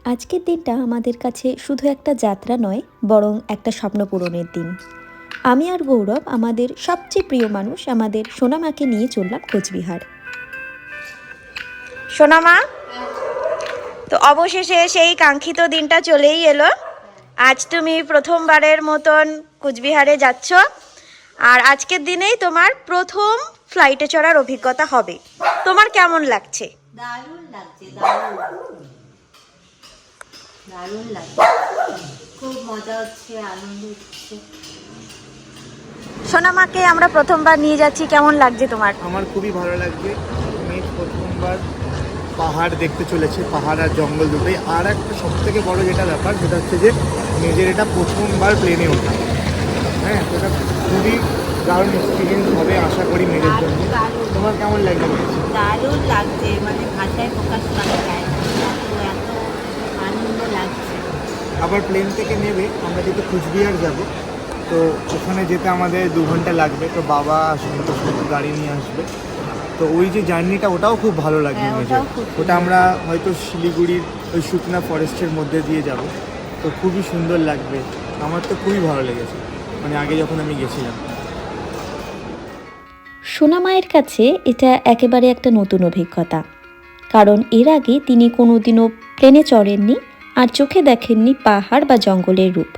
আজকের দিনটা আমাদের কাছে শুধু একটা যাত্রা নয়, বরং একটা স্বপ্ন পূরণের দিন। আমি আর গৌরব আমাদের সবচেয়ে প্রিয় মানুষ আমাদের সোনামাকে নিয়ে চললাম কোচবিহার। সোনামা, তো অবশেষে সেই কাঙ্ক্ষিত দিনটা চলেই এলো। আজ তুমি প্রথমবারের মতন কোচবিহারে যাচ্ছ, আর আজকের দিনেই তোমার প্রথম ফ্লাইটে চড়ার অভিজ্ঞতা হবে। তোমার কেমন লাগছে? দারুণ লাগছে, দারুণ লাগছে, খুব মজা হচ্ছে, আনন্দ হচ্ছে। সোনামাকে আমরা প্রথমবার নিয়ে যাচ্ছি, কেমন লাগছে তোমার? আমার খুবই ভালো লাগছে। মেঘ প্রথমবার পাহাড় দেখতে চলেছে, পাহাড় আর জঙ্গল দুটোই। আর একটা সব থেকে বড়ো যেটা ব্যাপার, সেটা হচ্ছে যে মেঘের এটা প্রথমবার প্লেনে ওঠা। হ্যাঁ, সেটা খুবই দারুণ এক্সপিরিয়েন্স হবে আশা করি মেঘের জন্য। তোমার কেমন লাগছে? দারুণ লাগছে, মানে ভাষায় প্রকাশ করা যায় না, এত আনন্দ লাগছে। আবার প্লেন থেকে নেবে আমরা যেহেতু কোচবিহার যাব, তো ওখানে যেতে আমাদের 2 ঘন্টা লাগবে। তো বাবা আসবে, তো শুধু গাড়ি নিয়ে আসবে। তো ওই যে জার্নিটা, ওটাও খুব ভালো লাগবে। ওটা আমরা হয়তো শিলিগুড়ির ওই শুকনা ফরেস্টের মধ্যে দিয়ে যাব, তো খুবই সুন্দর লাগবে। আমার তো খুবই ভালো লেগেছে, মানে আগে যখন আমি গেছিলাম। সোনামায়ের কাছে এটা একেবারে একটা নতুন অভিজ্ঞতা, কারণ এর আগে তিনি কোনোদিনও প্লেনে চড়েননি আর চোখে দেখেননি পাহাড় বা জঙ্গলের রূপ।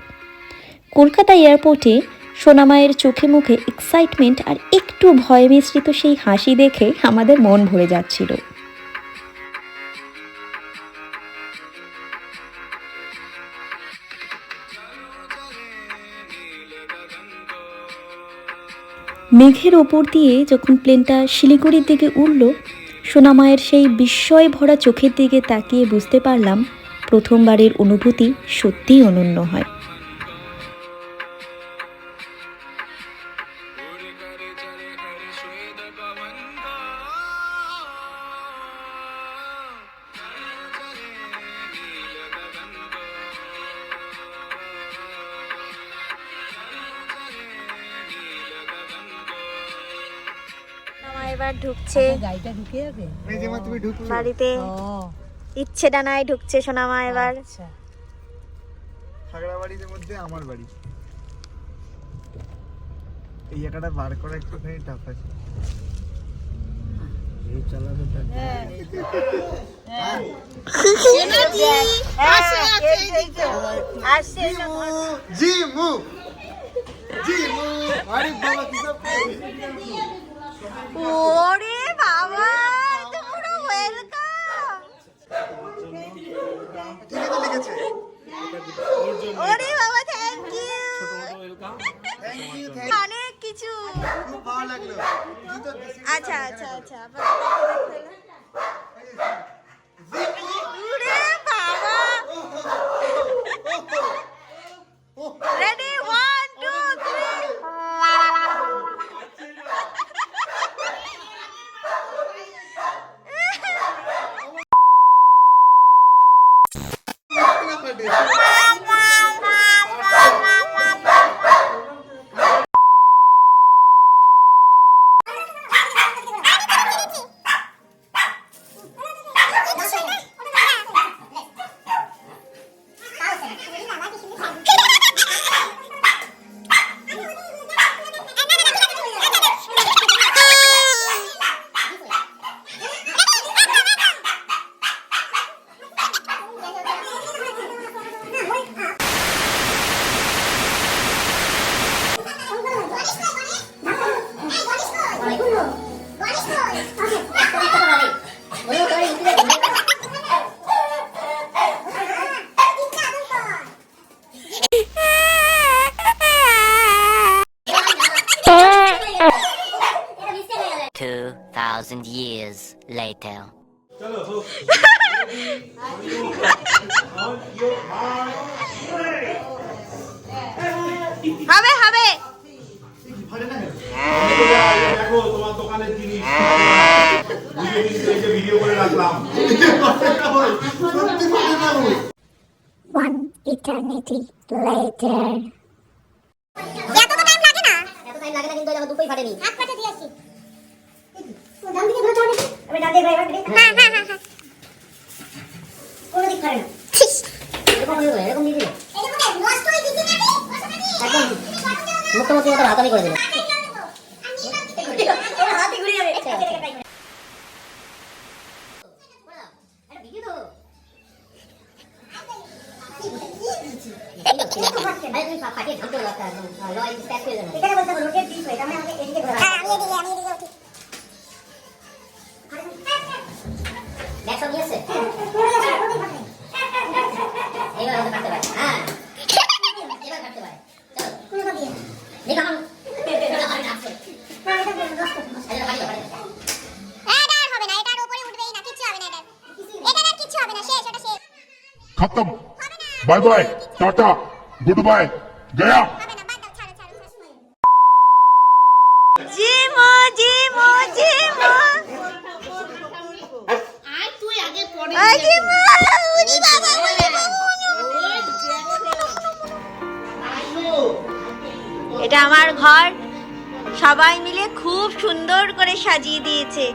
কলকাতা এয়ারপোর্টে সোনামায়ের চোখে মুখে এক্সাইটমেন্ট আর একটু ভয় মিশ্রিত সেই হাসি দেখে আমাদের মন ভরে যাচ্ছিল। মেঘের ওপর দিয়ে যখন প্লেনটা শিলিগুড়ির দিকে উড়ল, সোনামায়ের সেই বিস্ময় ভরা চোখের দিকে তাকিয়ে বুঝতে পারলাম প্রথমবারের অনুভূতি সত্যিই অনন্য হয়। এবার ঢুকছে গাড়িটা ঢুকে যাবে তুমি ঢুকছো বাড়িতে, ইচ্ছে ডানায় ঢুকছে সোনামা এবার। খাগড়াবাড়ির মধ্যে আমার বাড়ি। এই জায়গাটা বার করা একটুখানি টাফ আছে। এই চালাবে জি মু আরে বাবা কি সব ওরে বাবা, পুরো ওয়েলকাম। ঠিক আছে, লিখেছে। ওরে বাবা, থ্যাংক ইউ, থ্যাংক ইউ, অনেক কিছু। খুব ভালো লাগলো। আচ্ছা আচ্ছা আচ্ছা, ওরে বাবা, রেডি, 1 2 3। Years later. হবে হবে, দেখো তোমার দোকানের জিনিস ভিডিও করে রাখলাম। One eternity later. এত তো টাইম লাগে না, কিন্তু দেখো দুটোই ফাটেনি। হাত কাটে দিয়ে আসি, ডান দিকে ধরে চড়ে, আমি ডান দিকে এবার হ্যাঁ হ্যাঁ হ্যাঁ, কোনো দিক ফাটে না। এরকম দিয়ে দিলে একদম মুখ্যমন্ত্রী মতো হাতামি করে দিল হাতে ঘুরে যাবে खत्म bye bye tata goodbye गया জিমো জিমো জিমো ওই জিমো উনি বাবা উনি বাবা। এটা আমার ঘর, সবাই মিলে খুব সুন্দর করে সাজিয়ে দিয়েছে।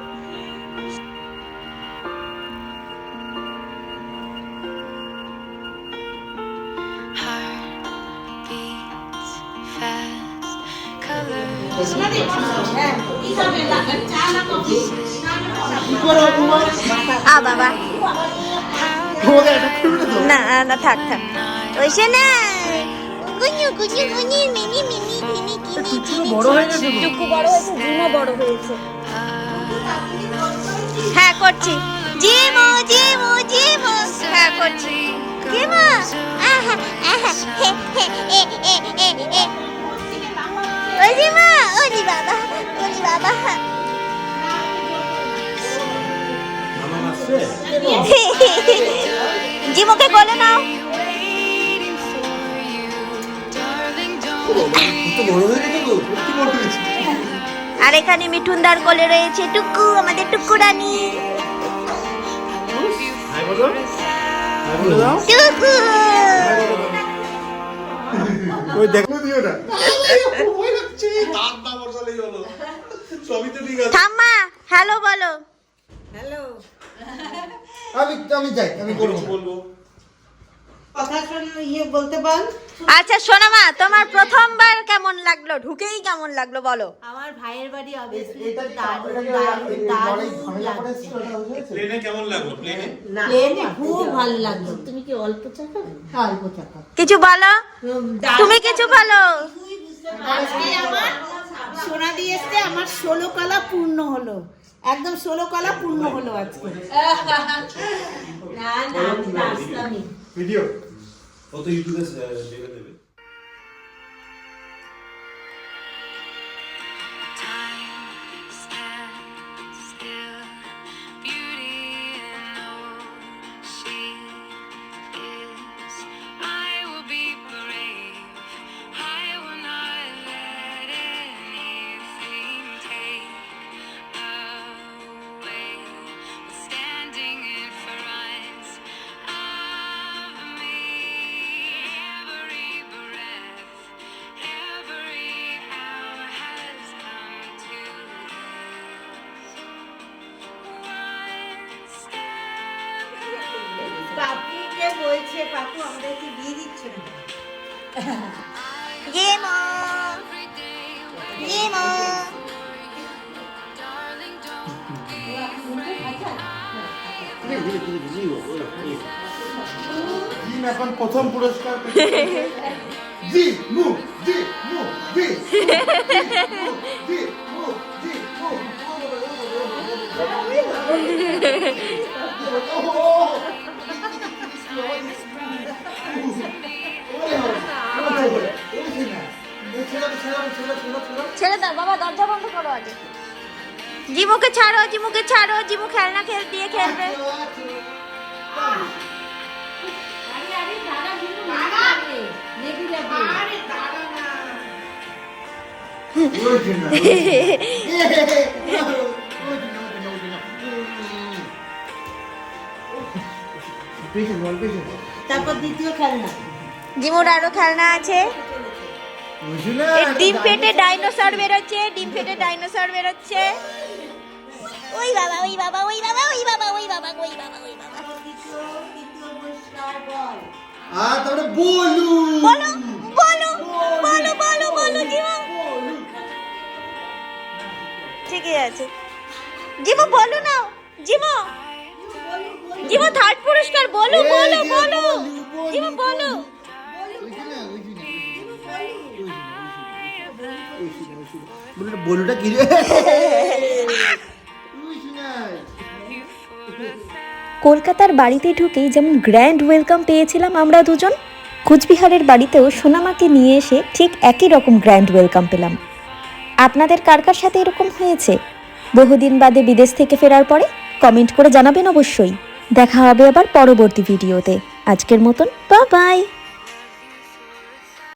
বাবা না না থাক থাক ওইসে না কুഞ്ഞু কুഞ്ഞু কুഞ്ഞু মিনি মিনি মিনি কিনি বড় হয়ে গেছে, টুকু বড় হয়েছে, জিমো বড় হয়েছে। হ্যাঁ করছি জিমো জিমো জিমো, হ্যাঁ করছি জিমো। আহা আহা হে হে এ এ এ এ ওই জিমো ওলি বাবা ওলি বাবা। জিমোকে কোলে নাও। আর এখানে মিঠুনদার কোলে রয়েছে টুকু, আমাদের টুকু রানী। টুকু থাম্মা হ্যালো বলো। হ্যালো আমি যাই, আমি বলবো। কথা শুন বলতে বল। আচ্ছা শোনো মা, তোমার প্রথমবার কেমন লাগলো, ঢুকেই কেমন লাগলো বলো? আমার ভাইয়ের বাড়ি অবভিয়াসলি দারুণ লাগছে। প্লেনে কেমন লাগলো? প্লেনে খুব ভালো লাগলো। তুমি কি অল্প চাকা? অল্প চাকা। কিছু বলো, তুমি কিছু বলো। আজকে আমার সোনা দিয়ে এসছে, আমার 16 কলা পূর্ণ হলো, একদম 16 কলা পূর্ণ হলো আজকে। না না আমি ভিডিও ও তো ইউটিউবে ছেড়ে দেবে। পাপুকে বলছে, পাপু আমাদেরকে দিয়ে দিচ্ছে না। জিমো জিমো জিম এখন প্রথম পুরস্কার জি মু জি মু জি জি মু জি মু। ছেড়ে দাও বাবা, দরজা বন্ধ করো আগে। জিমুকে ছাড়ো, জিমুকে ছাড়ো, জিমু খেলনা দিয়ে খেলবে। তারপর দ্বিতীয় খেলনা, জিমুর আরো খেলনা আছে। ডিম ফেটে ডাইনোসর বেরোচ্ছে, ডিম ফেটে ডাইনোসর বেরোচ্ছে। ওই বাবা ওই বাবা ওই বাবা ওই বাবা ওই বাবা ওই বাবা ওই বাবা। তৃতীয় পুরস্কার বল। আর তারপরে বলু বলো বলো বলো বলো বলো জিমো। ঠিকই আছে জিমো, বলো না জিমো। জিমো থার্ড পুরস্কার, বলো বলো বলো জিমো বলো। বলুটা কি রে? কলকাতার বাড়িতে ঢুকেই যেমন গ্র্যান্ড ওয়েলকাম পেয়েছিলাম আমরা দুজন, কুচবিহারের বাড়িতেও সোনামাকে নিয়ে এসে ঠিক একই রকম গ্র্যান্ড ওয়েলকাম পেলাম। আপনাদের কার কার সাথে এরকম হয়েছে বহুদিন বাদে বিদেশ থেকে ফেরার পরে? কমেন্ট করে জানাবেন অবশ্যই। দেখা হবে আবার পরবর্তী ভিডিওতে। আজকের মতন বাই বাই।